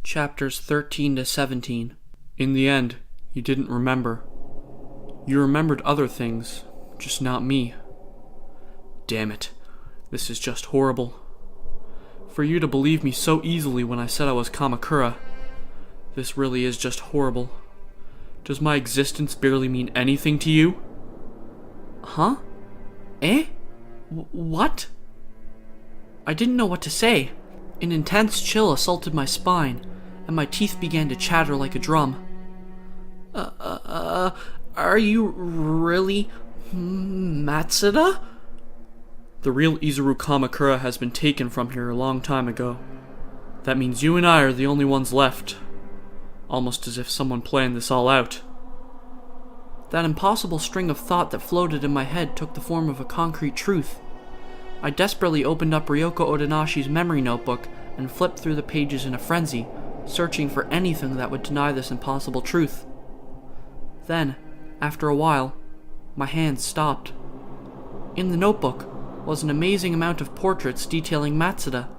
Chapters 13 to 17. In the end, you didn't remember. You remembered other things, just not me. Damn it, this is just horrible. For you to believe me so easily when I said I was Kamakura, this really is just horrible. Does my existence barely mean anything to you? Huh? Eh? What? I didn't know what to say. An intense chill assaulted my spine, and my teeth began to chatter like a drum. Are you really Matsuda? The real Izuru Kamakura has been taken from here a long time ago. That means you and I are the only ones left. Almost as if someone planned this all out. That impossible string of thought that floated in my head took the form of a concrete truth. I desperately opened up Ryoko Odanashi's memory notebook and flipped through the pages in a frenzy, searching for anything that would deny this impossible truth. Then, after a while, my hands stopped. In the notebook was an amazing amount of portraits detailing Matsuda.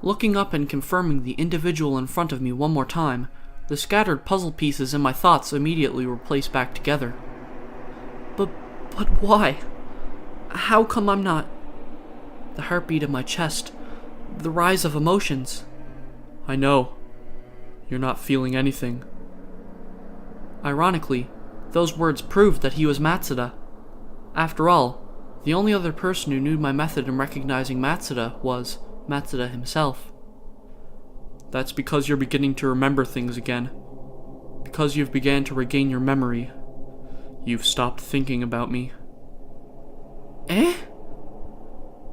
Looking up and confirming the individual in front of me one more time, the scattered puzzle pieces in my thoughts immediately were placed back together. But why? How come I'm not? The heartbeat in my chest, the rise of emotions. I know. You're not feeling anything. Ironically, those words proved that he was Matsuda. After all, the only other person who knew my method in recognizing Matsuda was Matsuda himself. That's because you're beginning to remember things again. Because you've began to regain your memory. You've stopped thinking about me. Eh?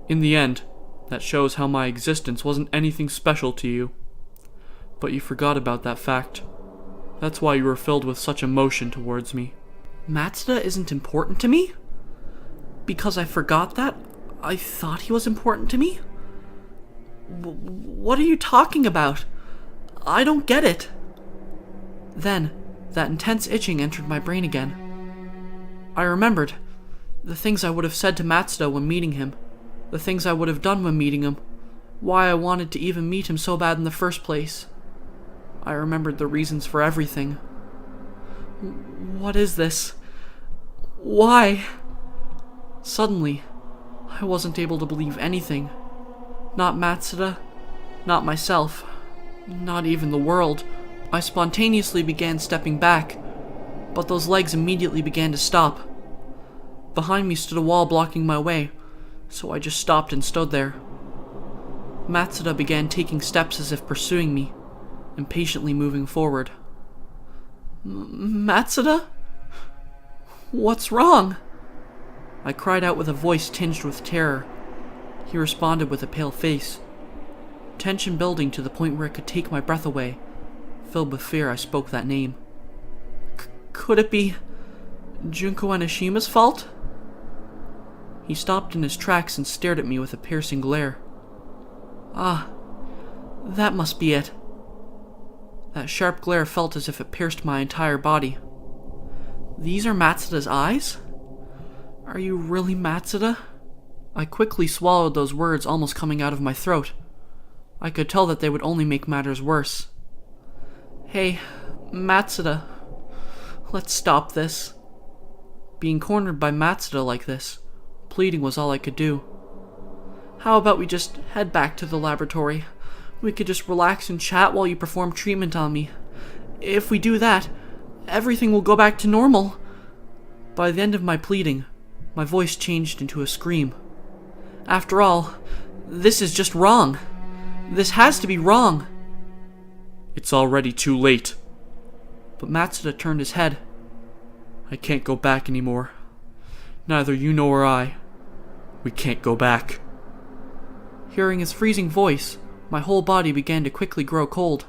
In the end, that shows how my existence wasn't anything special to you. But you forgot about that fact. That's why you were filled with such emotion towards me. Matsuda isn't important to me? Because I forgot that? I thought he was important to me? What are you talking about? I don't get it. Then, that intense itching entered my brain again. I remembered the things I would have said to Matsuda when meeting him, the things I would have done when meeting him, why I wanted to even meet him so bad in the first place. I remembered the reasons for everything. What is this? Why? Suddenly, I wasn't able to believe anything. Not Matsuda, not myself, not even the world. I spontaneously began stepping back, but those legs immediately began to stop. Behind me stood a wall blocking my way, so I just stopped and stood there. Matsuda began taking steps as if pursuing me, impatiently moving forward. Matsuda? What's wrong? I cried out with a voice tinged with terror. He responded with a pale face. Tension building to the point where it could take my breath away. Filled with fear, I spoke that name. Could it be Junko Anishima's fault? He stopped in his tracks and stared at me with a piercing glare. Ah, that must be it. That sharp glare felt as if it pierced my entire body. These are Matsuda's eyes? Are you really Matsuda? I quickly swallowed those words almost coming out of my throat. I could tell that they would only make matters worse. Hey, Matsuda, let's stop this. Being cornered by Matsuda like this, pleading was all I could do. How about we just head back to the laboratory? We could just relax and chat while you perform treatment on me. If we do that, everything will go back to normal. By the end of my pleading, my voice changed into a scream. After all, this is just wrong. This has to be wrong. It's already too late. But Matsuda turned his head. I can't go back anymore. Neither you nor I. We can't go back. Hearing his freezing voice, my whole body began to quickly grow cold.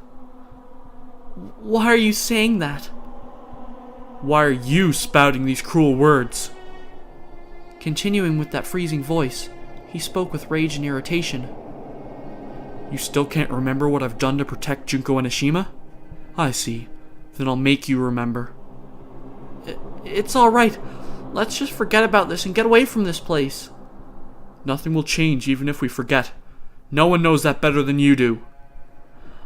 Why are you saying that? Why are you spouting these cruel words? Continuing with that freezing voice, he spoke with rage and irritation. You still can't remember what I've done to protect Junko Anishima? I see. Then I'll make you remember. It's alright. Let's just forget about this and get away from this place. Nothing will change even if we forget. No one knows that better than you do.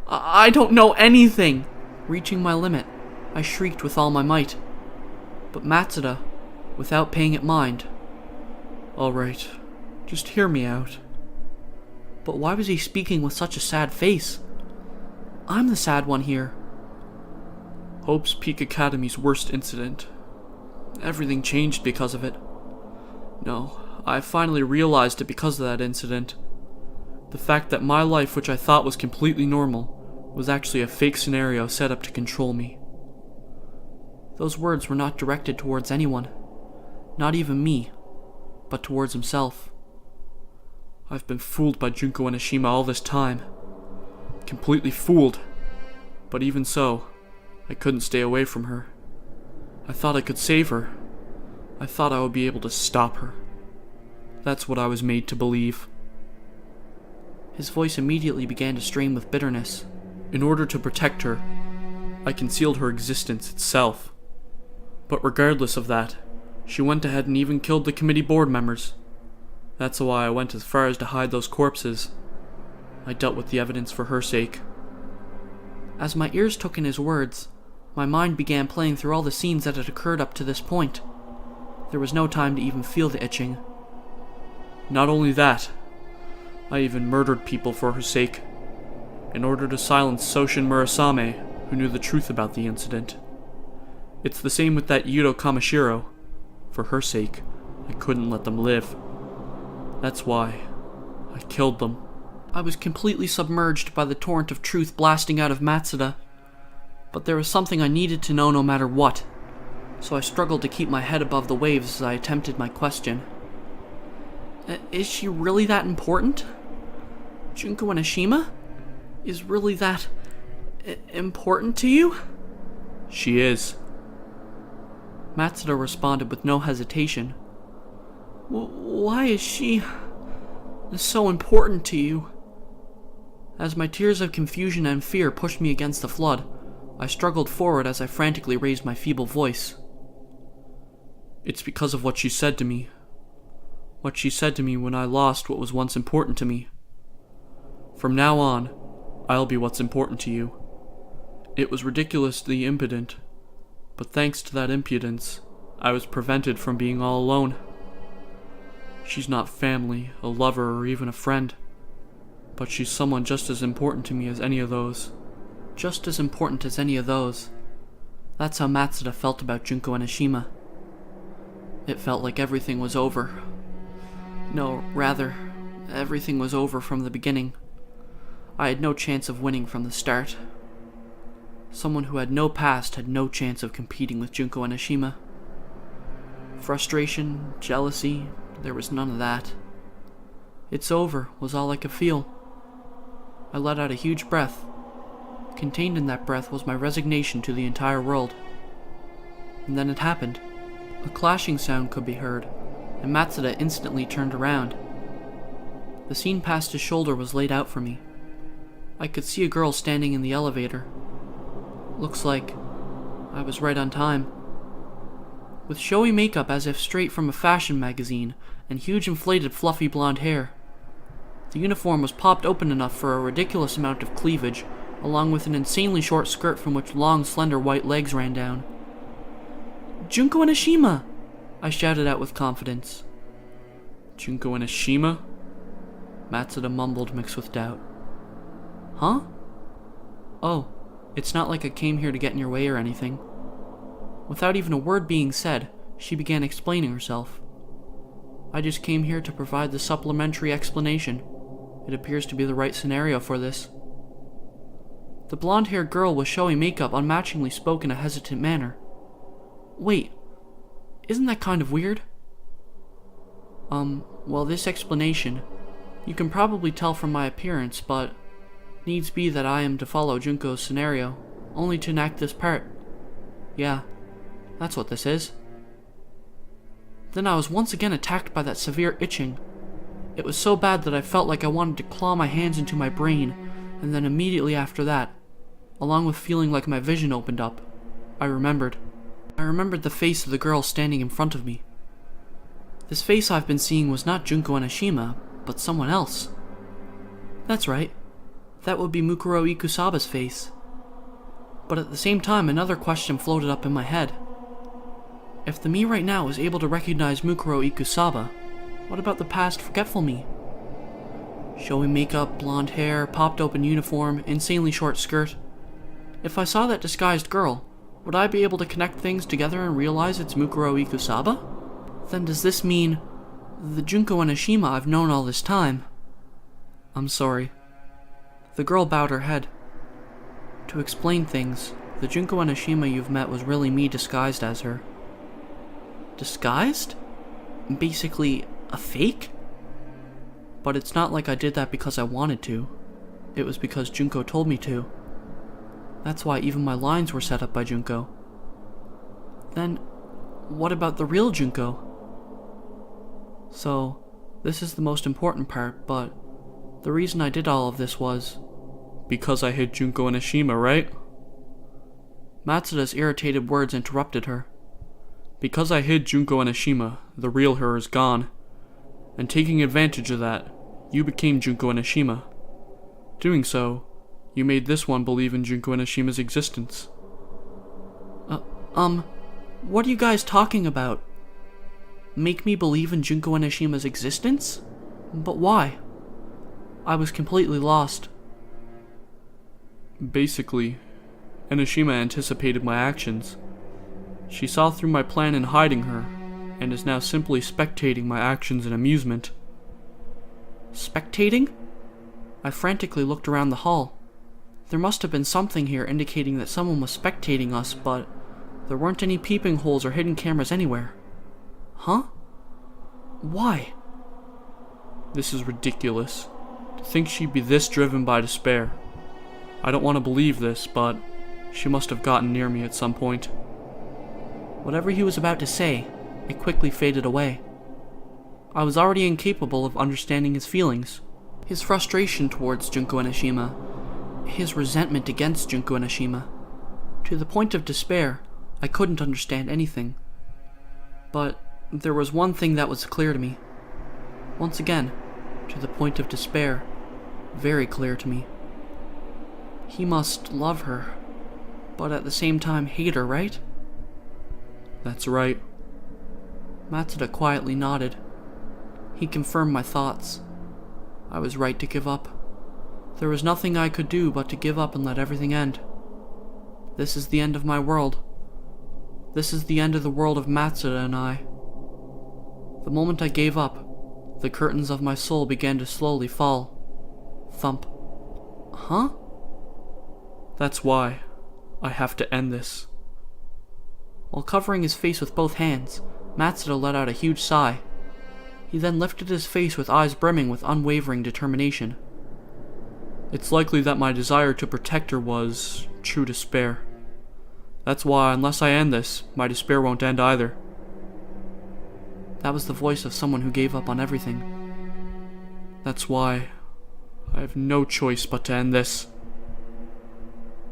I don't know anything! Reaching my limit, I shrieked with all my might. But Matsuda, without paying it mind. Alright, just hear me out. But why was he speaking with such a sad face? I'm the sad one here. Hope's Peak Academy's worst incident. Everything changed because of it. No, I finally realized it because of that incident. The fact that my life, which I thought was completely normal, was actually a fake scenario set up to control me. Those words were not directed towards anyone, not even me, but towards himself. I've been fooled by Junko Enoshima all this time. Completely fooled. But even so, I couldn't stay away from her. I thought I could save her. I thought I would be able to stop her. That's what I was made to believe. His voice immediately began to strain with bitterness. In order to protect her, I concealed her existence itself. But regardless of that, she went ahead and even killed the committee board members. That's why I went as far as to hide those corpses. I dealt with the evidence for her sake. As my ears took in his words, my mind began playing through all the scenes that had occurred up to this point. There was no time to even feel the itching. Not only that, I even murdered people for her sake, in order to silence Soshin Murasame, who knew the truth about the incident. It's the same with that Yudo Kamishiro. For her sake, I couldn't let them live. That's why I killed them. I was completely submerged by the torrent of truth blasting out of Matsuda. But there was something I needed to know no matter what, so I struggled to keep my head above the waves as I attempted my question. Is she really that important? Junko Enoshima? Is really that important to you? She is. Matsuda responded with no hesitation. Why is she so important to you? As my tears of confusion and fear pushed me against the flood, I struggled forward as I frantically raised my feeble voice. It's because of what she said to me. What she said to me when I lost what was once important to me. From now on, I'll be what's important to you. It was ridiculously impudent, but thanks to that impudence, I was prevented from being all alone. She's not family, a lover, or even a friend, but she's someone just as important to me as any of those. Just as important as any of those. That's how Matsuda felt about Junko Enoshima. It felt like everything was over. No, rather, everything was over from the beginning. I had no chance of winning from the start. Someone who had no past had no chance of competing with Junko Enoshima. Frustration, jealousy, there was none of that. It's over was all I could feel. I let out a huge breath. Contained in that breath was my resignation to the entire world. And then it happened. A clashing sound could be heard, and Matsuda instantly turned around. The scene past his shoulder was laid out for me. I could see a girl standing in the elevator. Looks like I was right on time. With showy makeup as if straight from a fashion magazine, and huge inflated fluffy blonde hair. The uniform was popped open enough for a ridiculous amount of cleavage, along with an insanely short skirt from which long, slender white legs ran down. Junko Enoshima! I shouted out with confidence. Junko Enoshima? Matsuda mumbled mixed with doubt. Huh? Oh, it's not like I came here to get in your way or anything. Without even a word being said, she began explaining herself. I just came here to provide the supplementary explanation. It appears to be the right scenario for this. The blonde-haired girl with showy makeup unmatchingly spoke in a hesitant manner. Wait, isn't that kind of weird? Well, this explanation, you can probably tell from my appearance, but needs be that I am to follow Junko's scenario, only to enact this part. Yeah, that's what this is. Then I was once again attacked by that severe itching. It was so bad that I felt like I wanted to claw my hands into my brain, and then immediately after that, along with feeling like my vision opened up, I remembered. I remembered the face of the girl standing in front of me. This face I've been seeing was not Junko Enoshima, but someone else. That's right. that would be Mukuro Ikusaba's face. But at the same time, another question floated up in my head. If the me right now is able to recognize Mukuro Ikusaba, what about the past forgetful me? Showy makeup, blonde hair, popped open uniform, insanely short skirt. If I saw that disguised girl, would I be able to connect things together and realize it's Mukuro Ikusaba? Then does this mean the Junko Enoshima I've known all this time? I'm sorry. The girl bowed her head. To explain things, the Junko Enoshima you've met was really me disguised as her. Disguised? Basically, a fake? But it's not like I did that because I wanted to. It was because Junko told me to. That's why even my lines were set up by Junko. Then, what about the real Junko? So, this is the most important part, but the reason I did all of this was because I hid Junko Enoshima, right? Matsuda's irritated words interrupted her. Because I hid Junko Enoshima, the real her is gone. And taking advantage of that, you became Junko Enoshima. Doing so, you made this one believe in Junko Enoshima's existence. What are you guys talking about? Make me believe in Junko Enoshima's existence? But why? I was completely lost. Basically, Enoshima anticipated my actions. She saw through my plan in hiding her, and is now simply spectating my actions in amusement. Spectating? I frantically looked around the hall. There must have been something here indicating that someone was spectating us, but there weren't any peeping holes or hidden cameras anywhere. Huh? Why? This is ridiculous. To think she'd be this driven by despair. I don't want to believe this, but she must have gotten near me at some point. Whatever he was about to say, it quickly faded away. I was already incapable of understanding his feelings. His frustration towards Junko Enoshima, his resentment against Junko Enoshima. To the point of despair, I couldn't understand anything. But there was one thing that was clear to me. Once again, to the point of despair, very clear to me. He must love her, but at the same time hate her, right? That's right. Matsuda quietly nodded. He confirmed my thoughts. I was right to give up. There was nothing I could do but to give up and let everything end. This is the end of my world. This is the end of the world of Matsuda and I. The moment I gave up, the curtains of my soul began to slowly fall. Thump. Huh? That's why I have to end this. While covering his face with both hands, Matsuda let out a huge sigh. He then lifted his face with eyes brimming with unwavering determination. It's likely that my desire to protect her was true despair. That's why, unless I end this, my despair won't end either. That was the voice of someone who gave up on everything. That's why I have no choice but to end this.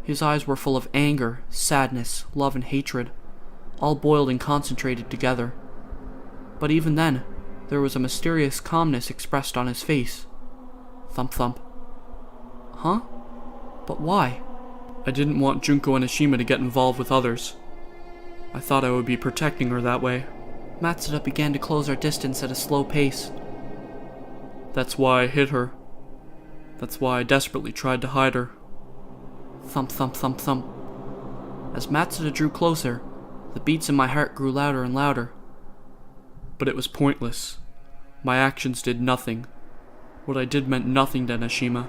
His eyes were full of anger, sadness, love, and hatred, all boiled and concentrated together. But even then, there was a mysterious calmness expressed on his face. Thump thump. Huh? But why? I didn't want Junko Enoshima to get involved with others. I thought I would be protecting her that way. Matsuda began to close our distance at a slow pace. That's why I hid her. That's why I desperately tried to hide her. Thump thump thump thump. As Matsuda drew closer, the beats in my heart grew louder and louder. But it was pointless. My actions did nothing. What I did meant nothing to Enoshima.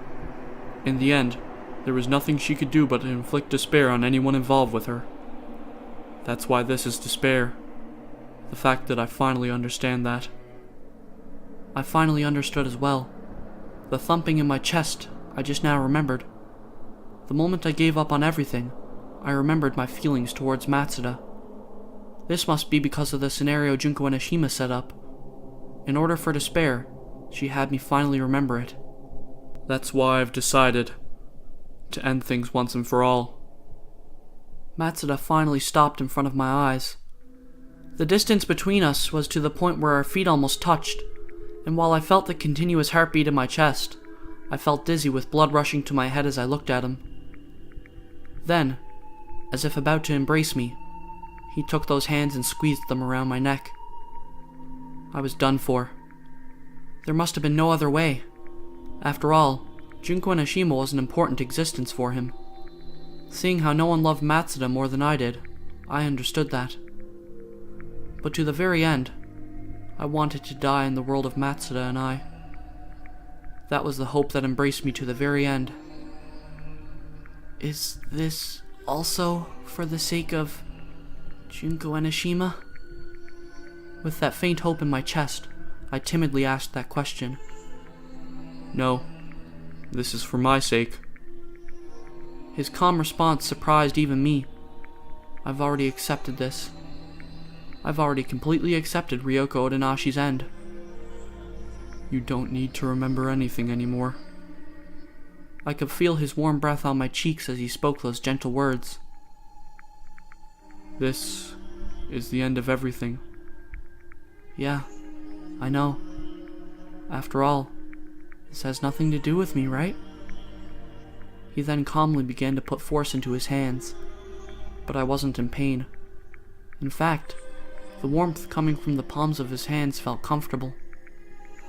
In the end, there was nothing she could do but to inflict despair on anyone involved with her. That's why this is despair. The fact that I finally understand that. I finally understood as well. The thumping in my chest, I just now remembered. The moment I gave up on everything, I remembered my feelings towards Matsuda. This must be because of the scenario Junko Enoshima set up. In order for despair, she had me finally remember it. That's why I've decided to end things once and for all. Matsuda finally stopped in front of my eyes. The distance between us was to the point where our feet almost touched, and while I felt the continuous heartbeat in my chest, I felt dizzy with blood rushing to my head as I looked at him. Then, as if about to embrace me, he took those hands and squeezed them around my neck. I was done for. There must have been no other way. After all, Junko Enoshima was an important existence for him. Seeing how no one loved Matsuda more than I did, I understood that. But to the very end, I wanted to die in the world of Matsuda and I. That was the hope that embraced me to the very end. Is this also for the sake of Junko Enoshima? With that faint hope in my chest, I timidly asked that question. No, this is for my sake. His calm response surprised even me. I've already accepted this. I've already completely accepted Ryoko Odanashi's end. You don't need to remember anything anymore. I could feel his warm breath on my cheeks as he spoke those gentle words. This is the end of everything. Yeah, I know. After all, this has nothing to do with me, right? He then calmly began to put force into his hands, but I wasn't in pain. In fact, the warmth coming from the palms of his hands felt comfortable.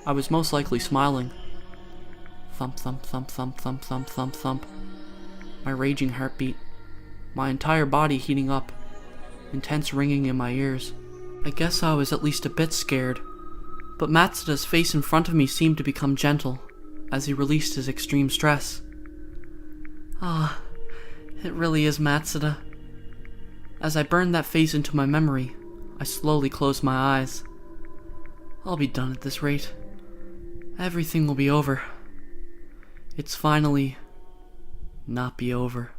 I was most likely smiling. Thump, thump, thump, thump, thump, thump, thump, thump. My raging heartbeat. My entire body heating up. Intense ringing in my ears. I guess I was at least a bit scared. But Matsuda's face in front of me seemed to become gentle, as he released his extreme stress. Ah, it really is Matsuda. As I burned that face into my memory, I slowly closed my eyes. I'll be done at this rate. Everything will be over. It's finally not be over.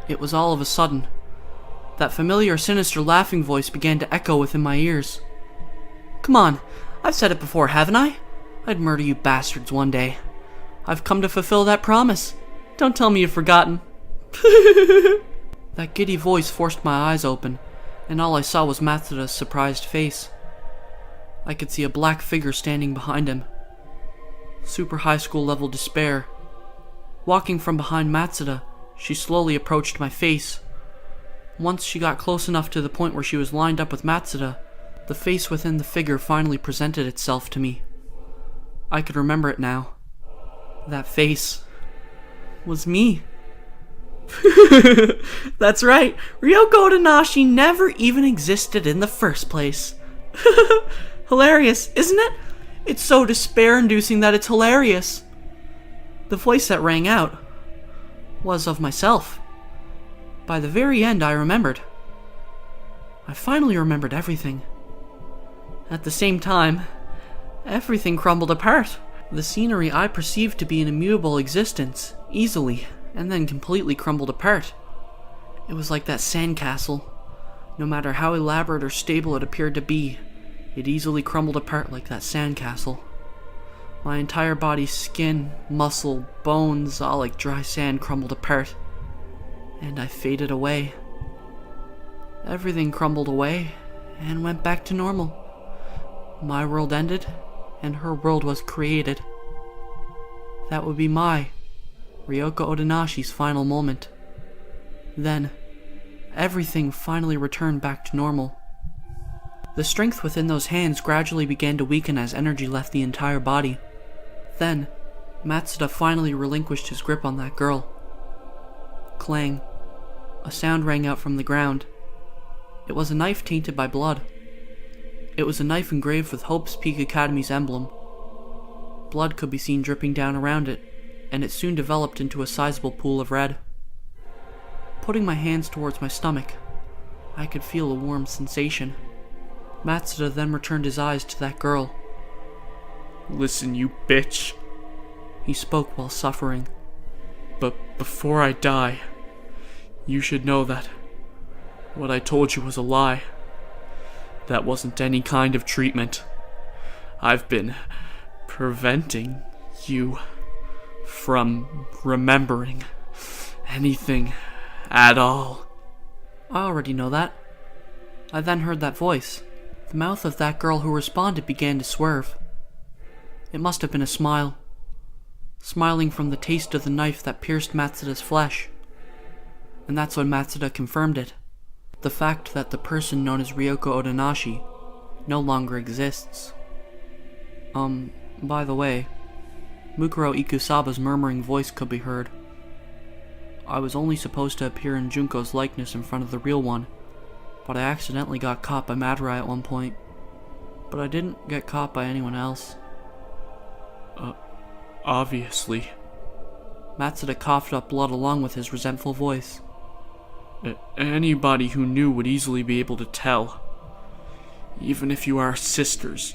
It was all of a sudden. That familiar, sinister laughing voice began to echo within my ears. Come on, I've said it before, haven't I? I'd murder you bastards one day. I've come to fulfill that promise. Don't tell me you've forgotten. That giddy voice forced my eyes open, and all I saw was Matsuda's surprised face. I could see a black figure standing behind him. Super high school level despair. Walking from behind Matsuda, she slowly approached my face. Once she got close enough to the point where she was lined up with Matsuda, the face within the figure finally presented itself to me. I could remember it now. That face was me. That's right, Ryoko Otonashi never even existed in the first place. Hilarious, isn't it? It's so despair-inducing that it's hilarious. The voice that rang out was of myself. By the very end, I remembered. I finally remembered everything. At the same time, everything crumbled apart. The scenery I perceived to be an immutable existence, easily, and then completely crumbled apart. It was like that sandcastle. No matter how elaborate or stable it appeared to be, it easily crumbled apart like that sandcastle. My entire body's skin, muscle, bones, all like dry sand crumbled apart. And I faded away. Everything crumbled away and went back to normal. My world ended, and her world was created. That would be my, Ryoko Odanashi's final moment. Then, everything finally returned back to normal. The strength within those hands gradually began to weaken as energy left the entire body. Then, Matsuda finally relinquished his grip on that girl. Clang. A sound rang out from the ground. It was a knife tainted by blood. It was a knife engraved with Hope's Peak Academy's emblem. Blood could be seen dripping down around it, and it soon developed into a sizable pool of red. Putting my hands towards my stomach, I could feel a warm sensation. Matsuda then returned his eyes to that girl. Listen, you bitch. He spoke while suffering. But before I die, you should know that what I told you was a lie. That wasn't any kind of treatment. I've been preventing you from remembering anything at all. I already know that. I then heard that voice. The mouth of that girl who responded began to swerve. It must have been a smile. Smiling from the taste of the knife that pierced Matsuda's flesh. And that's when Matsuda confirmed it. The fact that the person known as Ryoko Otonashi no longer exists. By the way, Mukuro Ikusaba's murmuring voice could be heard. I was only supposed to appear in Junko's likeness in front of the real one, but I accidentally got caught by Madurai at one point. But I didn't get caught by anyone else. Obviously. Matsuda coughed up blood along with his resentful voice. Anybody who knew would easily be able to tell. Even if you are sisters,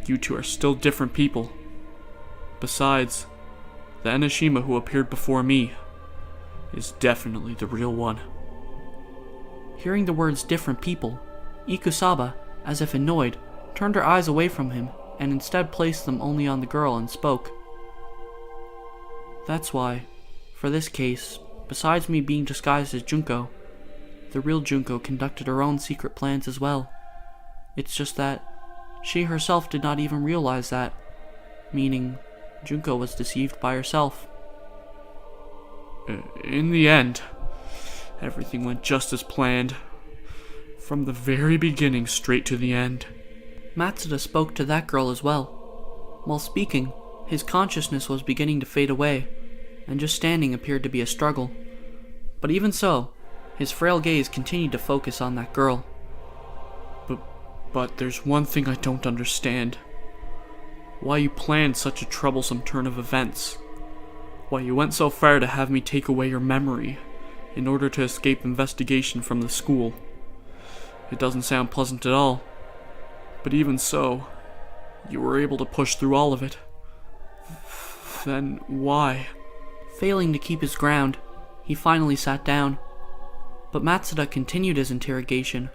you two are still different people. Besides, the Enoshima who appeared before me is definitely the real one. Hearing the words different people, Ikusaba, as if annoyed, turned her eyes away from him and instead placed them only on the girl and spoke. That's why, for this case, besides me being disguised as Junko, the real Junko conducted her own secret plans as well. It's just that she herself did not even realize that, meaning Junko was deceived by herself. In the end, everything went just as planned. From the very beginning straight to the end. Matsuda spoke to that girl as well. While speaking, his consciousness was beginning to fade away, and just standing appeared to be a struggle. But even so, his frail gaze continued to focus on that girl. But there's one thing I don't understand. Why you planned such a troublesome turn of events. Why you went so far to have me take away your memory in order to escape investigation from the school. It doesn't sound pleasant at all. But even so, you were able to push through all of it. Then why? Failing to keep his ground, he finally sat down. But Matsuda continued his interrogation,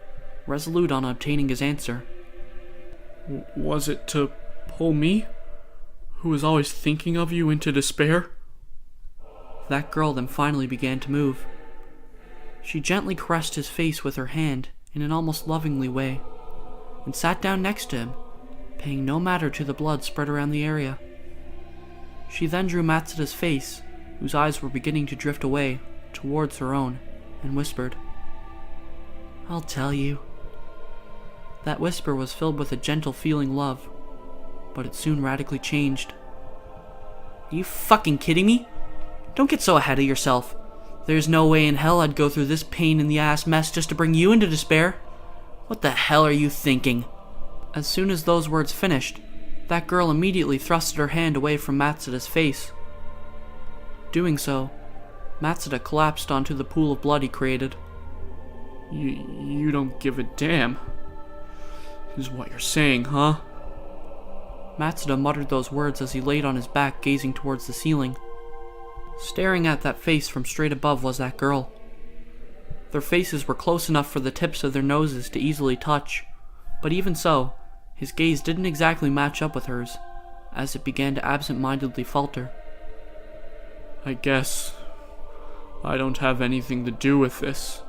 resolute on obtaining his answer. Was it to pull me, who was always thinking of you, into despair? That girl then finally began to move. She gently caressed his face with her hand in an almost lovingly way, and sat down next to him, paying no matter to the blood spread around the area. She then drew Matsuda's face, whose eyes were beginning to drift away, towards her own, and whispered, "I'll tell you." That whisper was filled with a gentle feeling love, but it soon radically changed. Are you fucking kidding me? Don't get so ahead of yourself. There's no way in hell I'd go through this pain-in-the-ass mess just to bring you into despair. What the hell are you thinking? As soon as those words finished, that girl immediately thrusted her hand away from Matsuda's face. Doing so, Matsuda collapsed onto the pool of blood he created. You don't give a damn, is what you're saying, huh? Matsuda muttered those words as he laid on his back gazing towards the ceiling. Staring at that face from straight above was that girl. Their faces were close enough for the tips of their noses to easily touch, but even so, his gaze didn't exactly match up with hers, as it began to absent-mindedly falter. I guess I don't have anything to do with this.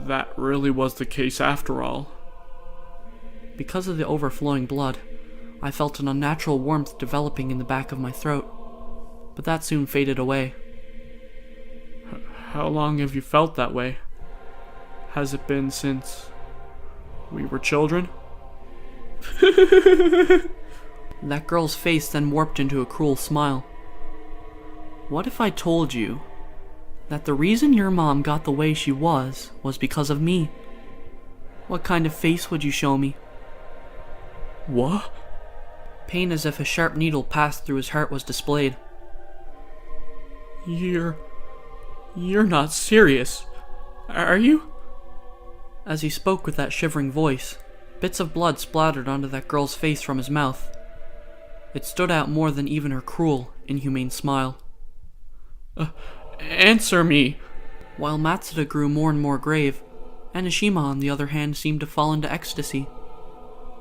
That really was the case after all. Because of the overflowing blood, I felt an unnatural warmth developing in the back of my throat, but that soon faded away. How long have you felt that way? Has it been since we were children? That girl's face then warped into a cruel smile. What if I told you that the reason your mom got the way she was because of me? What kind of face would you show me? What? Pain as if a sharp needle passed through his heart was displayed. You're not serious, are you? As he spoke with that shivering voice, bits of blood splattered onto that girl's face from his mouth. It stood out more than even her cruel, inhumane smile. Answer me! While Matsuda grew more and more grave, Enoshima on the other hand seemed to fall into ecstasy.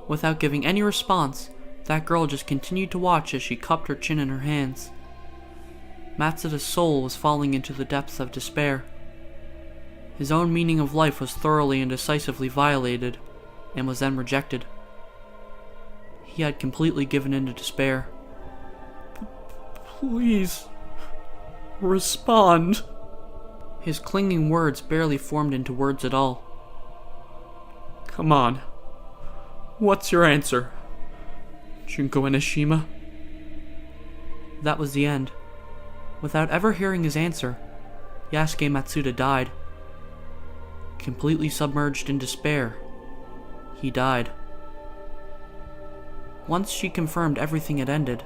Without giving any response, that girl just continued to watch as she cupped her chin in her hands. Matsuda's soul was falling into the depths of despair. His own meaning of life was thoroughly and decisively violated, and was then rejected. He had completely given in to despair. Please, respond. His clinging words barely formed into words at all. Come on. What's your answer, Junko Enoshima? That was the end. Without ever hearing his answer, Yasuke Matsuda died. Completely submerged in despair, he died. Once she confirmed everything had ended,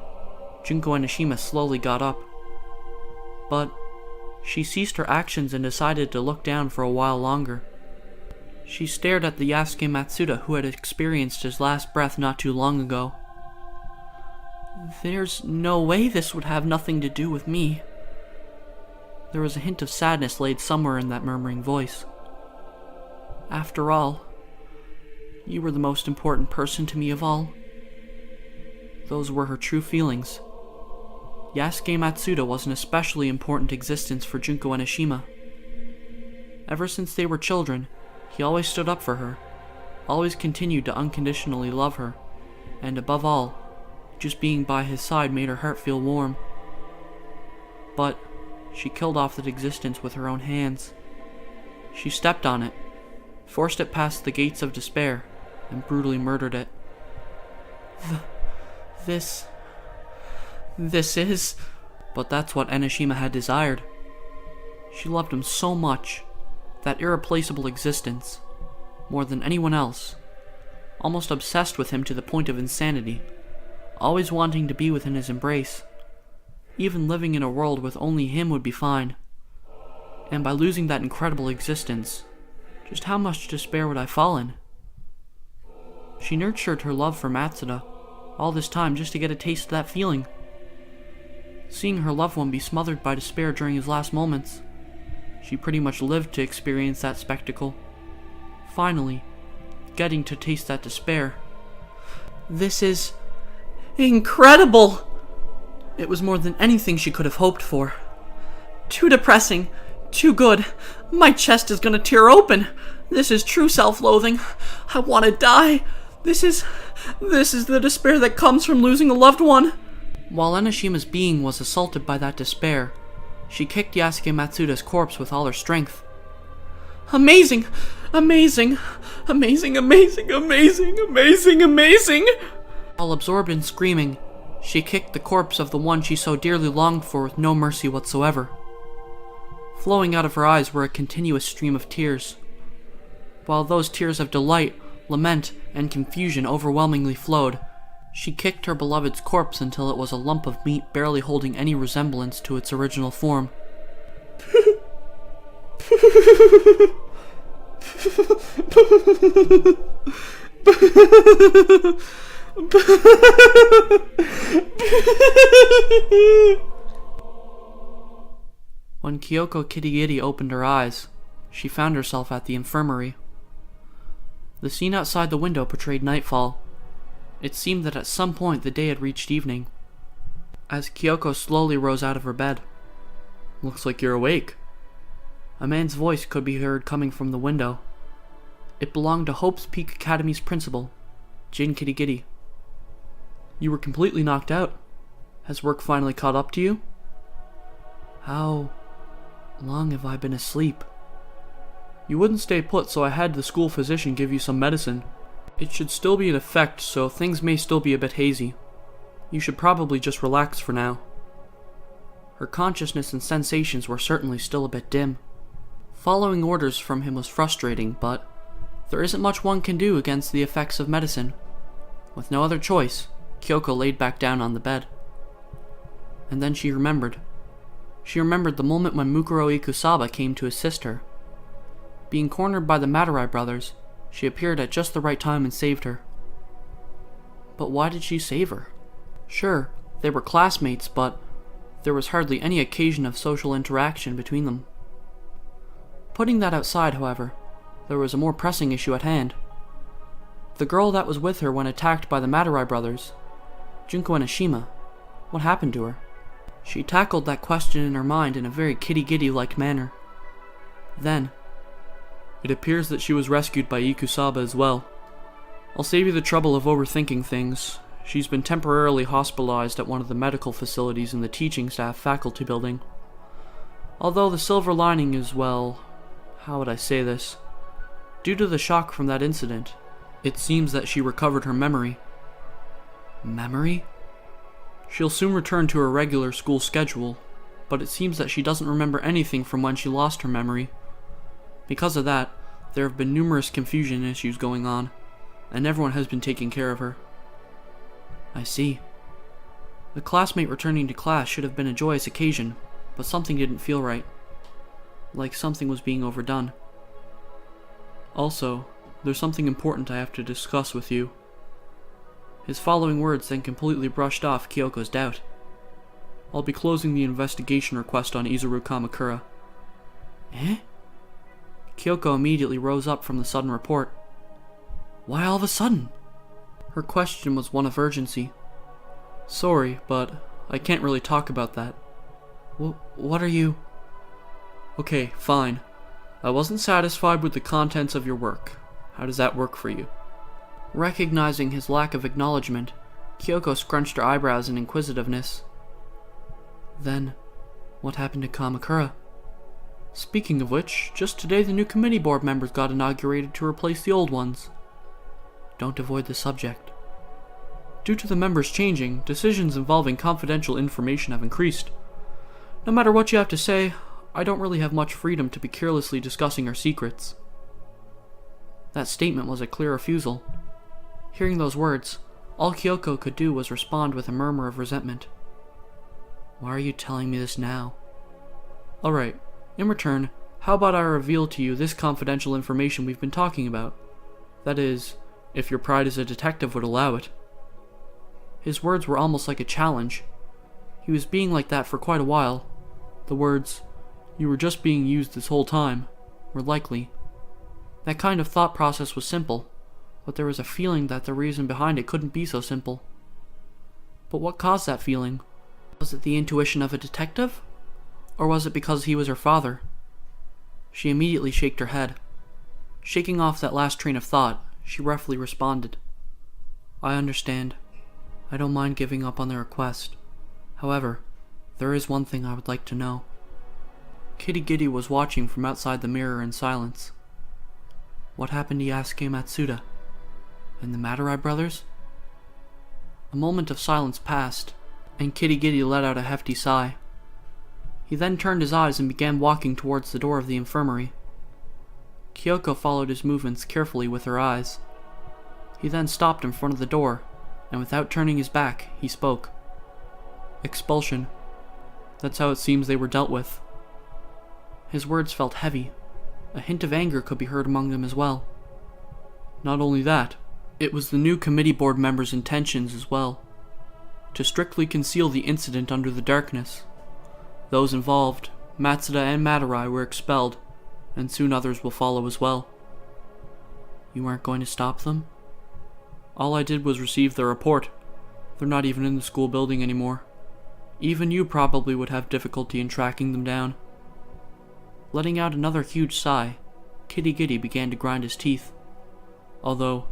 Junko Enoshima slowly got up. But she ceased her actions and decided to look down for a while longer. She stared at the Yasuke Matsuda who had experienced his last breath not too long ago. There's no way this would have nothing to do with me. There was a hint of sadness laid somewhere in that murmuring voice. After all, you were the most important person to me of all. Those were her true feelings. Yasuke Matsuda was an especially important existence for Junko Enoshima. Ever since they were children, he always stood up for her, always continued to unconditionally love her, and above all, just being by his side made her heart feel warm. But she killed off that existence with her own hands. She stepped on it, forced it past the gates of despair, and brutally murdered it. This is... But that's what Enoshima had desired. She loved him so much, that irreplaceable existence, more than anyone else, almost obsessed with him to the point of insanity, always wanting to be within his embrace, even living in a world with only him would be fine. And by losing that incredible existence, just how much despair would I fall in? She nurtured her love for Matsuda, all this time just to get a taste of that feeling. Seeing her loved one be smothered by despair during his last moments, she pretty much lived to experience that spectacle. Finally, getting to taste that despair. This is... incredible! It was more than anything she could have hoped for. Too depressing. Too good. My chest is gonna tear open. This is true self-loathing. I want to die. This is the despair that comes from losing a loved one. While Enoshima's being was assaulted by that despair, she kicked Yasuke Matsuda's corpse with all her strength. Amazing! Amazing! Amazing, amazing, amazing, amazing, amazing! While absorbed in screaming, she kicked the corpse of the one she so dearly longed for with no mercy whatsoever. Flowing out of her eyes were a continuous stream of tears. While those tears of delight, lament, and confusion overwhelmingly flowed, she kicked her beloved's corpse until it was a lump of meat barely holding any resemblance to its original form. When Kyoko Kitty opened her eyes, she found herself at the infirmary. The scene outside the window portrayed nightfall. It seemed that at some point the day had reached evening. As Kyoko slowly rose out of her bed. Looks like you're awake. A man's voice could be heard coming from the window. It belonged to Hope's Peak Academy's principal, Jin Kitty. You were completely knocked out. Has work finally caught up to you? How long have I been asleep? You wouldn't stay put, so I had the school physician give you some medicine. It should still be in effect, so things may still be a bit hazy. You should probably just relax for now. Her consciousness and sensations were certainly still a bit dim. Following orders from him was frustrating, but there isn't much one can do against the effects of medicine. With no other choice, Kyoko laid back down on the bed. And then she remembered. She remembered the moment when Mukuro Ikusaba came to assist her. Being cornered by the Madurai brothers, she appeared at just the right time and saved her. But why did she save her? Sure, they were classmates, but there was hardly any occasion of social interaction between them. Putting that outside, however, there was a more pressing issue at hand. The girl that was with her when attacked by the Madurai brothers, Junko Enoshima, what happened to her? She tackled that question in her mind in a very kitty-like manner. Then, it appears that she was rescued by Ikusaba as well. I'll save you the trouble of overthinking things. She's been temporarily hospitalized at one of the medical facilities in the teaching staff faculty building. Although the silver lining is, well, how would I say this? Due to the shock from that incident, it seems that she recovered her memory. Memory? She'll soon return to her regular school schedule, but it seems that she doesn't remember anything from when she lost her memory. Because of that, there have been numerous confusion issues going on, and everyone has been taking care of her. I see. The classmate returning to class should have been a joyous occasion, but something didn't feel right. Like something was being overdone. Also, there's something important I have to discuss with you. His following words then completely brushed off Kyoko's doubt. I'll be closing the investigation request on Izuru Kamakura. Eh? Kyoko immediately rose up from the sudden report. Why all of a sudden? Her question was one of urgency. Sorry, but I can't really talk about that. What are you... Okay, fine. I wasn't satisfied with the contents of your work. How does that work for you? Recognizing his lack of acknowledgement, Kyoko scrunched her eyebrows in inquisitiveness. Then, what happened to Kamakura? Speaking of which, just today the new committee board members got inaugurated to replace the old ones. Don't avoid the subject. Due to the members changing, decisions involving confidential information have increased. No matter what you have to say, I don't really have much freedom to be carelessly discussing our secrets. That statement was a clear refusal. Hearing those words, all Kyoko could do was respond with a murmur of resentment. Why are you telling me this now? Alright, in return, how about I reveal to you this confidential information we've been talking about? That is, if your pride as a detective would allow it. His words were almost like a challenge. He was being like that for quite a while. The words, "You were just being used this whole time," were likely. That kind of thought process was simple, but there was a feeling that the reason behind it couldn't be so simple. But what caused that feeling? Was it the intuition of a detective? Or was it because he was her father? She immediately shook her head. Shaking off that last train of thought, she roughly responded. I understand. I don't mind giving up on the request. However, there is one thing I would like to know. Kitty Giddy was watching from outside the mirror in silence. What happened to Yasuke Matsuda? And the Madurai brothers? A moment of silence passed, and Kitty Giddy let out a hefty sigh. He then turned his eyes and began walking towards the door of the infirmary. Kyoko followed his movements carefully with her eyes. He then stopped in front of the door, and without turning his back, he spoke. Expulsion. That's how it seems they were dealt with. His words felt heavy. A hint of anger could be heard among them as well. Not only that, it was the new committee board members' intentions as well. To strictly conceal the incident under the darkness. Those involved, Matsuda and Madurai, were expelled, and soon others will follow as well. You weren't going to stop them? All I did was receive their report. They're not even in the school building anymore. Even you probably would have difficulty in tracking them down. Letting out another huge sigh, Kitty Giddy began to grind his teeth. Although,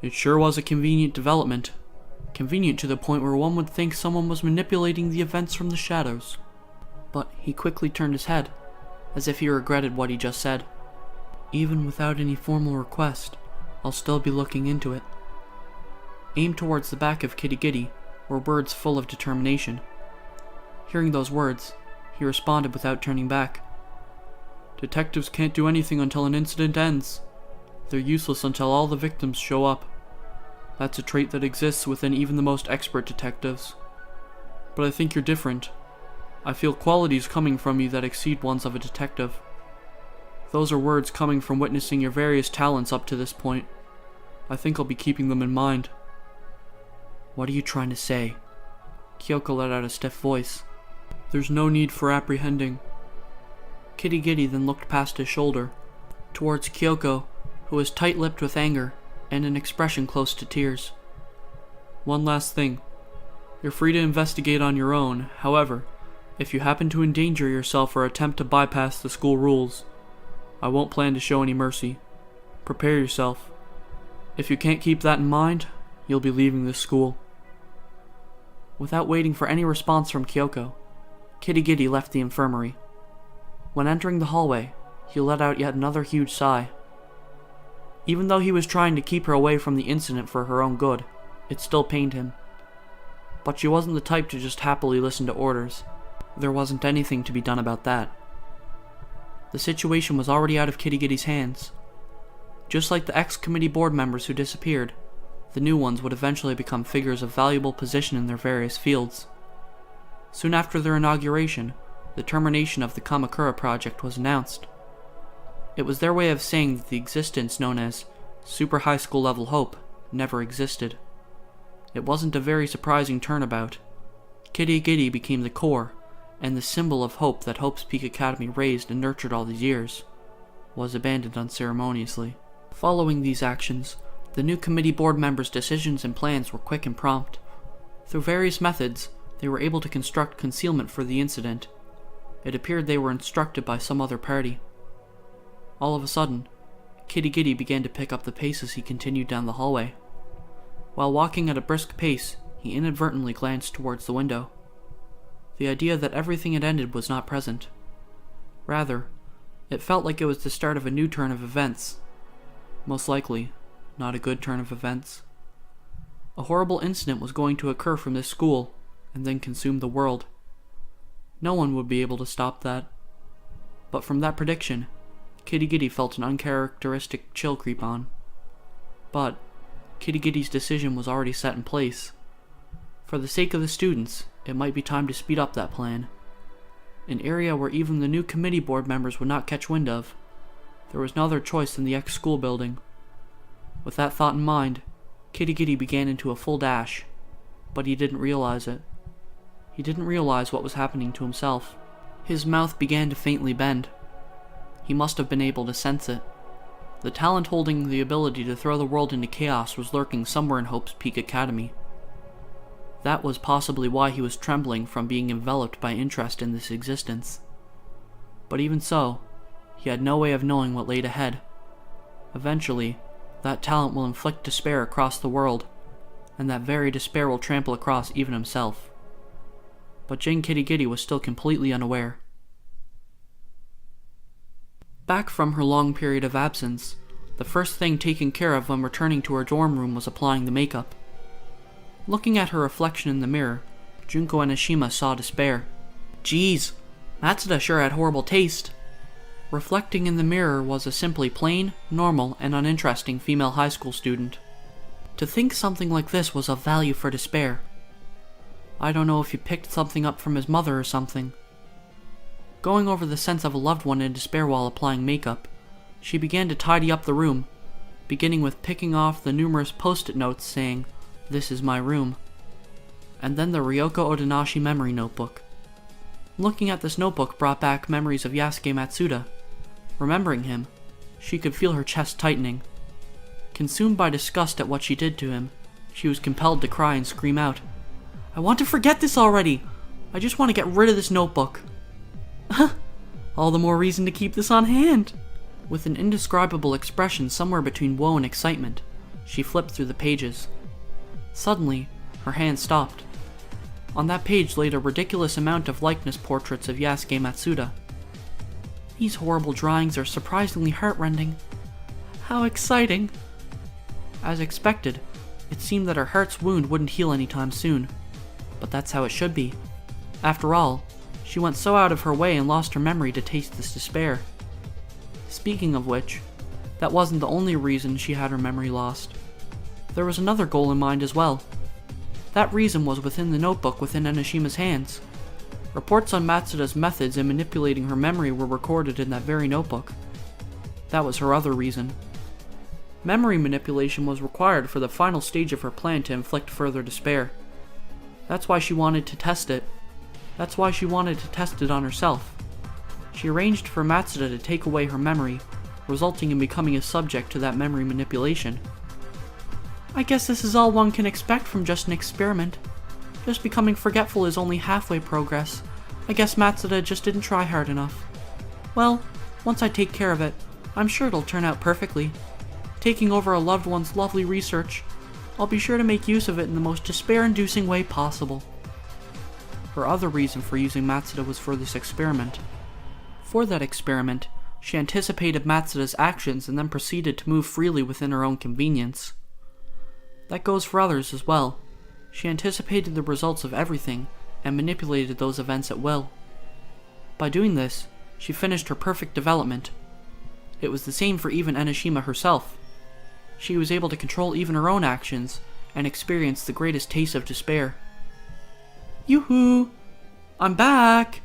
it sure was a convenient development. Convenient to the point where one would think someone was manipulating the events from the shadows. But he quickly turned his head, as if he regretted what he just said. Even without any formal request, I'll still be looking into it. Aimed towards the back of Kitty Giddy were words full of determination. Hearing those words, he responded without turning back. Detectives can't do anything until an incident ends. They're useless until all the victims show up. That's a trait that exists within even the most expert detectives. But I think you're different. I feel qualities coming from you that exceed ones of a detective. Those are words coming from witnessing your various talents up to this point. I think I'll be keeping them in mind. What are you trying to say? Kyoko let out a stiff voice. There's no need for apprehending. Kitty Giddy then looked past his shoulder, towards Kyoko, who was tight-lipped with anger and an expression close to tears. One last thing. You're free to investigate on your own. However, if you happen to endanger yourself or attempt to bypass the school rules, I won't plan to show any mercy. Prepare yourself. If you can't keep that in mind, you'll be leaving this school. Without waiting for any response from Kyoko, Kitty left the infirmary. When entering the hallway, he let out yet another huge sigh. Even though he was trying to keep her away from the incident for her own good, it still pained him. But she wasn't the type to just happily listen to orders. There wasn't anything to be done about that. The situation was already out of Kitty hands. Just like the ex-committee board members who disappeared, the new ones would eventually become figures of valuable position in their various fields. Soon after their inauguration, the termination of the Kamakura project was announced. It was their way of saying that the existence known as Super High School Level Hope never existed. It wasn't a very surprising turnabout. Kitty became the core and the symbol of hope that Hope's Peak Academy raised and nurtured all these years, was abandoned unceremoniously. Following these actions, the new committee board members' decisions and plans were quick and prompt. Through various methods, they were able to construct concealment for the incident. It appeared they were instructed by some other party. All of a sudden, Kitty began to pick up the pace as he continued down the hallway. While walking at a brisk pace, he inadvertently glanced towards the window. The idea that everything had ended was not present. Rather, it felt like it was the start of a new turn of events. Most likely, not a good turn of events. A horrible incident was going to occur from this school, and then consume the world. No one would be able to stop that. But from that prediction, Kitty felt an uncharacteristic chill creep on. But Kitty's decision was already set in place. For the sake of the students, it might be time to speed up that plan. An area where even the new committee board members would not catch wind of. There was no other choice than the ex-school building. With that thought in mind, Kitty began into a full dash, but he didn't realize it. He didn't realize what was happening to himself. His mouth began to faintly bend. He must have been able to sense it. The talent holding the ability to throw the world into chaos was lurking somewhere in Hope's Peak Academy. That was possibly why he was trembling from being enveloped by interest in this existence. But even so, he had no way of knowing what laid ahead. Eventually, that talent will inflict despair across the world, and that very despair will trample across even himself. But Jane Kitty was still completely unaware. Back from her long period of absence, the first thing taken care of when returning to her dorm room was applying the makeup. Looking at her reflection in the mirror, Junko Enoshima saw despair. Geez, Matsuda sure had horrible taste. Reflecting in the mirror was a simply plain, normal, and uninteresting female high school student. To think something like this was of value for despair. I don't know if he picked something up from his mother or something. Going over the sense of a loved one in despair while applying makeup, she began to tidy up the room, beginning with picking off the numerous post-it notes saying, "This is my room," and then the Ryoko Odenashi memory notebook. Looking at this notebook brought back memories of Yasuke Matsuda. Remembering him, she could feel her chest tightening. Consumed by disgust at what she did to him, she was compelled to cry and scream out, "I want to forget this already! I just want to get rid of this notebook." All the more reason to keep this on hand. With an indescribable expression somewhere between woe and excitement, she flipped through the pages. Suddenly, her hand stopped. On that page laid a ridiculous amount of likeness portraits of Yasuke Matsuda. These horrible drawings are surprisingly heartrending. How exciting! As expected, it seemed that her heart's wound wouldn't heal anytime soon. But that's how it should be. After all, she went so out of her way and lost her memory to taste this despair. Speaking of which, that wasn't the only reason she had her memory lost. There was another goal in mind as well. That reason was within the notebook within Enoshima's hands. Reports on Matsuda's methods in manipulating her memory were recorded in that very notebook. That was her other reason. Memory manipulation was required for the final stage of her plan to inflict further despair. That's why she wanted to test it. That's why she wanted to test it on herself. She arranged for Matsuda to take away her memory, resulting in becoming a subject to that memory manipulation. I guess this is all one can expect from just an experiment. Just becoming forgetful is only halfway progress. I guess Matsuda just didn't try hard enough. Well, once I take care of it, I'm sure it'll turn out perfectly. Taking over a loved one's lovely research, I'll be sure to make use of it in the most despair-inducing way possible. Her other reason for using Matsuda was for this experiment. For that experiment, she anticipated Matsuda's actions and then proceeded to move freely within her own convenience. That goes for others as well. She anticipated the results of everything and manipulated those events at will. By doing this, she finished her perfect development. It was the same for even Enoshima herself. She was able to control even her own actions and experience the greatest taste of despair. Yoo-hoo! I'm back!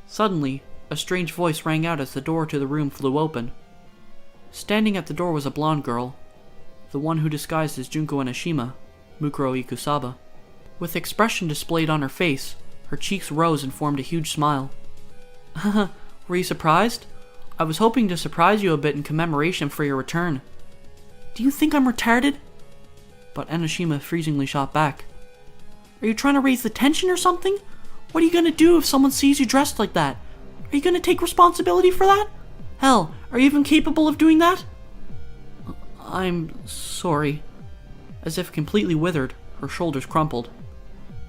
Suddenly, a strange voice rang out as the door to the room flew open. Standing at the door was a blonde girl, the one who disguised as Junko Enoshima, Mukuro Ikusaba. With expression displayed on her face, her cheeks rose and formed a huge smile. Were you surprised? I was hoping to surprise you a bit in commemoration for your return. Do you think I'm retarded? But Enoshima freezingly shot back. Are you trying to raise the tension or something? What are you gonna do if someone sees you dressed like that? Are you gonna take responsibility for that? Hell, are you even capable of doing that? I'm sorry. As if completely withered, her shoulders crumpled.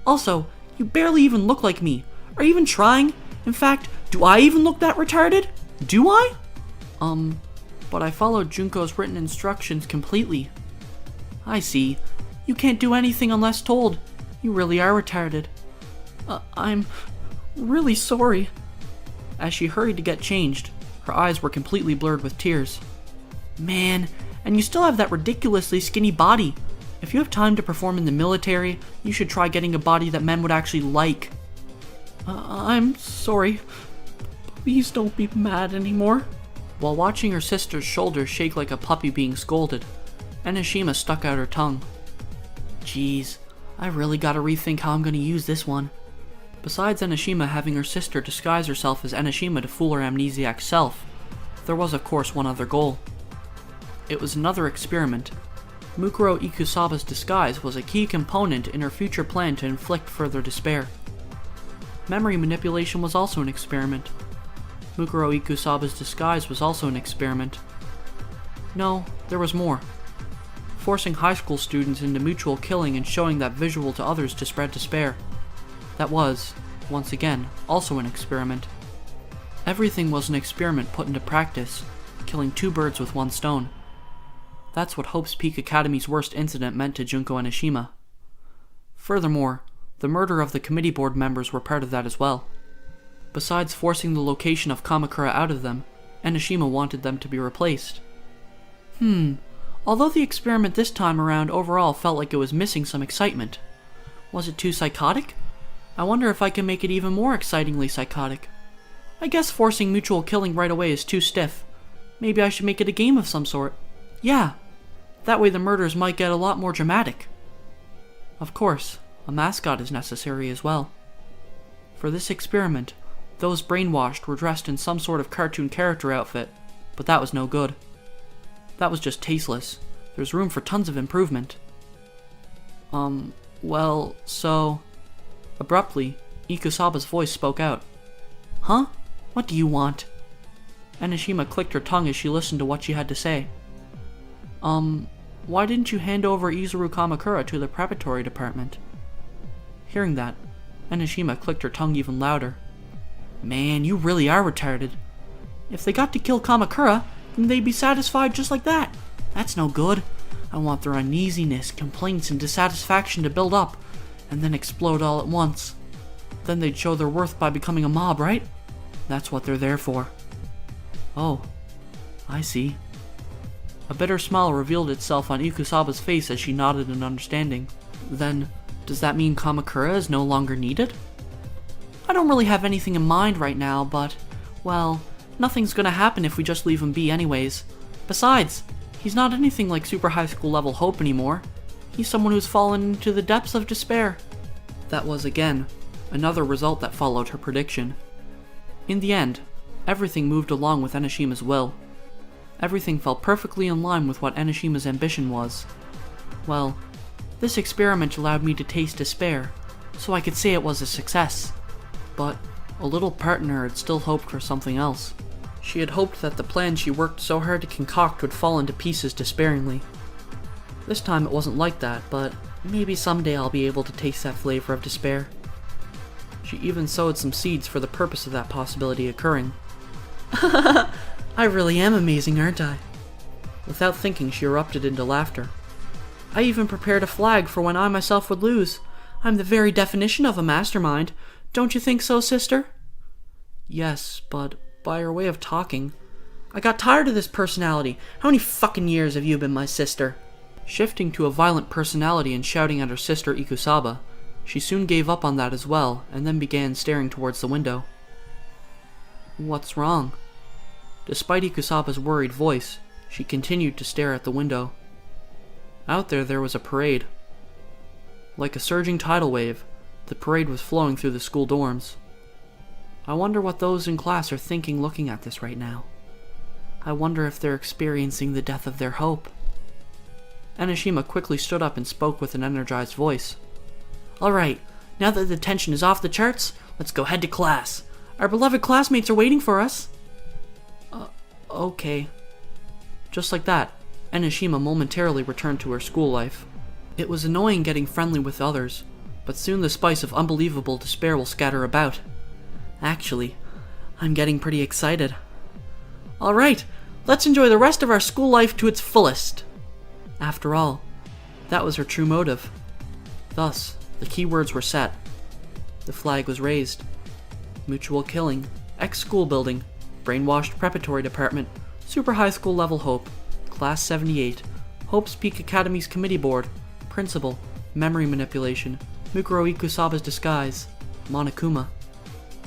Also, you barely even look like me. Are you even trying? In fact, do I even look that retarded? Do I? But I followed Junko's written instructions completely. I see. You can't do anything unless told. You really are retarded. I'm really sorry. As she hurried to get changed, her eyes were completely blurred with tears. Man, and you still have that ridiculously skinny body. If you have time to perform in the military, you should try getting a body that men would actually like. I'm sorry. Please don't be mad anymore. While watching her sister's shoulders shake like a puppy being scolded, Enoshima stuck out her tongue. Jeez, I really gotta rethink how I'm gonna use this one. Besides Enoshima having her sister disguise herself as Enoshima to fool her amnesiac self, there was of course one other goal. It was another experiment. Mukuro Ikusaba's disguise was a key component in her future plan to inflict further despair. Memory manipulation was also an experiment. Mukuro Ikusaba's disguise was also an experiment. No, there was more. Forcing high school students into mutual killing and showing that visual to others to spread despair. That was, once again, also an experiment. Everything was an experiment put into practice, killing two birds with one stone. That's what Hope's Peak Academy's worst incident meant to Junko Enoshima. Furthermore, the murder of the committee board members were part of that as well. Besides forcing the location of Kamakura out of them, Enoshima wanted them to be replaced. Although the experiment this time around overall felt like it was missing some excitement. Was it too psychotic? I wonder if I can make it even more excitingly psychotic. I guess forcing mutual killing right away is too stiff. Maybe I should make it a game of some sort. Yeah, that way the murders might get a lot more dramatic. Of course, a mascot is necessary as well. For this experiment, those brainwashed were dressed in some sort of cartoon character outfit, but that was no good. That was just tasteless. There's room for tons of improvement. Well, so... Abruptly, Ikusaba's voice spoke out. Huh? What do you want? Enoshima clicked her tongue as she listened to what she had to say. Why didn't you hand over Izuru Kamakura to the preparatory department? Hearing that, Enoshima clicked her tongue even louder. Man, you really are retarded. If they got to kill Kamakura, then they'd be satisfied just like that. That's no good. I want their uneasiness, complaints, and dissatisfaction to build up, and then explode all at once. Then they'd show their worth by becoming a mob, right? That's what they're there for. Oh, I see. A bitter smile revealed itself on Ikusaba's face as she nodded in understanding. Then, does that mean Kamakura is no longer needed? I don't really have anything in mind right now, but, well, nothing's gonna happen if we just leave him be anyways. Besides, he's not anything like super high school level Hope anymore. He's someone who's fallen into the depths of despair. That was, again, another result that followed her prediction. In the end, everything moved along with Enoshima's will. Everything fell perfectly in line with what Enoshima's ambition was. Well, this experiment allowed me to taste despair, so I could say it was a success. But a little part in her had still hoped for something else. She had hoped that the plan she worked so hard to concoct would fall into pieces despairingly. This time it wasn't like that, but maybe someday I'll be able to taste that flavor of despair. She even sowed some seeds for the purpose of that possibility occurring. I really am amazing, aren't I? Without thinking, she erupted into laughter. I even prepared a flag for when I myself would lose. I'm the very definition of a mastermind. Don't you think so, sister? Yes, but by her way of talking, I got tired of this personality. How many fucking years have you been my sister? Shifting to a violent personality and shouting at her sister Ikusaba, she soon gave up on that as well, and then began staring towards the window. What's wrong? Despite Ikusaba's worried voice, she continued to stare at the window. Out there was a parade. Like a surging tidal wave, the parade was flowing through the school dorms. I wonder what those in class are thinking looking at this right now. I wonder if they're experiencing the death of their hope. Enoshima quickly stood up and spoke with an energized voice. Alright, now that the tension is off the charts, let's go head to class. Our beloved classmates are waiting for us. Okay. Just like that, Enoshima momentarily returned to her school life. It was annoying getting friendly with others, but soon the spice of unbelievable despair will scatter about. Actually, I'm getting pretty excited. Alright, let's enjoy the rest of our school life to its fullest. After all, that was her true motive. Thus, the key words were set. The flag was raised. Mutual killing, ex-school building, brainwashed preparatory department, super high school level Hope, class 78, Hope's Peak Academy's committee board, principal, memory manipulation, Mukuro Ikusaba's disguise, Monokuma.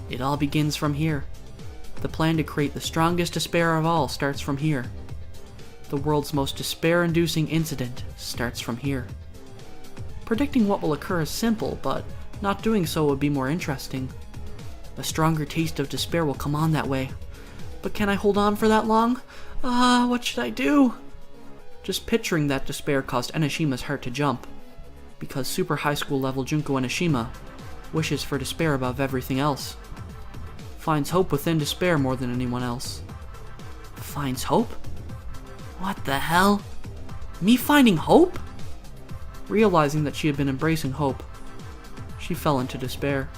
It all begins from here. The plan to create the strongest despair of all starts from here. The world's most despair-inducing incident starts from here. Predicting what will occur is simple, but not doing so would be more interesting. A stronger taste of despair will come on that way. But can I hold on for that long? What should I do? Just picturing that despair caused Enoshima's heart to jump, because super high school level Junko Enoshima wishes for despair above everything else. Finds hope within despair more than anyone else. Finds hope? What the hell? Me finding hope? Realizing that she had been embracing hope, she fell into despair.